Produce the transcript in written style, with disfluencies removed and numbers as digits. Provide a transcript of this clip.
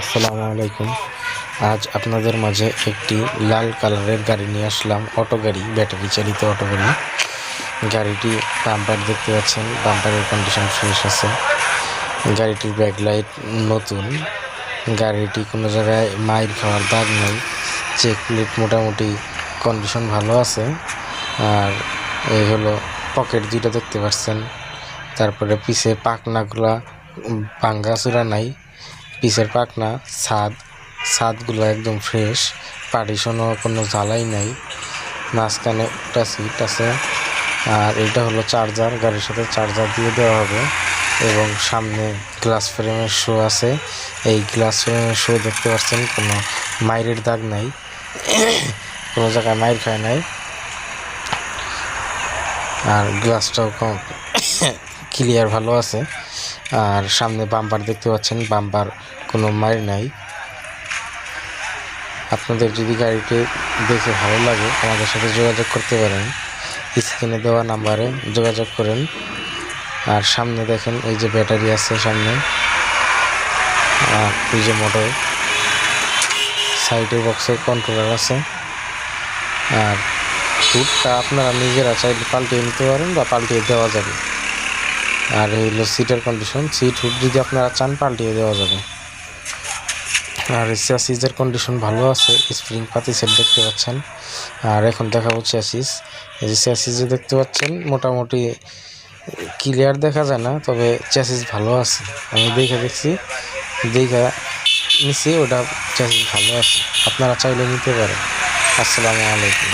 আসসালামু আলাইকুম। আজ আপনাদের মাঝে একটি লাল কালারের গাড়ি নিয়ে আসলাম, অটো গাড়ি, ব্যাটারি চালিত অটো গাড়ি। গাড়িটি বাম্পার দেখতে পাচ্ছেন, বাম্পারের কন্ডিশন ফ্রেশ আছে। গাড়িটির ব্যাকলাইট নতুন। গাড়িটি কোনো জায়গায় মাইর খাওয়ার দাগ নেই। চেক প্লেট মোটামুটি কন্ডিশন ভালো আছে। আর এই হলো পকেট দুইটা দেখতে পাচ্ছেন। তারপরে পিছে পাখনাগুলা ভাঙ্গাচুরা নাই। পিছের পাখনা ছাদগুলো একদম ফ্রেশ, পার্টিশনও কোনো জ্বালাই নাই। মাঝখানে একটা সিট আছে। আর এটা হলো চার্জার, গাড়ির সাথে চার্জার দিয়ে দেওয়া হবে। এবং সামনে গ্লাস ফ্রেমের শো আছে। এই গ্লাস ফ্রেমের শো দেখতে পাচ্ছেন, কোনো মাইরের দাগ নাই, কোনো জায়গায় মাইর খায় নাই। আর গ্লাসটাও কম ক্লিয়ার ভালো আছে। আর সামনে বাম্পার দেখতে পাচ্ছেন, বাম্পার কোনো মাইর নাই। আপনাদের যদি গাড়িটি দেখে ভালো লাগে আমাদের সাথে যোগাযোগ করতে পারেন, স্ক্রিনে দেওয়া নাম্বারে যোগাযোগ করেন। আর সামনে দেখেন এই যে ব্যাটারি আছে সামনে, আর এই যে মোটর, সাইডে বক্সের কন্ট্রোলার আছে। আর হুডটা আপনারা নিজেরা চাইলে পাল্টিয়ে নিতে পারেন বা পাল্টিয়ে দেওয়া যাবে। আর এই হলো সিটের কন্ডিশন, সিট হুড যদি আপনারা চান পাল্টিয়ে দেওয়া যাবে। আর চ্যাসিসের কন্ডিশন ভালো আছে, স্প্রিং পাতি সেট দেখতে পাচ্ছেন। আর এখন দেখাবো চ্যাসিস। এই যে চ্যাসিসে দেখতে পাচ্ছেন মোটামুটি ক্লিয়ার দেখা যায় না, তবে চ্যাসিস ভালো আছে। আমি দেখছি নিচ্ছি, ওটা চ্যাসিস ভালো আছে, আপনারা চাইলে নিতে পারেন। আসসালামু আলাইকুম।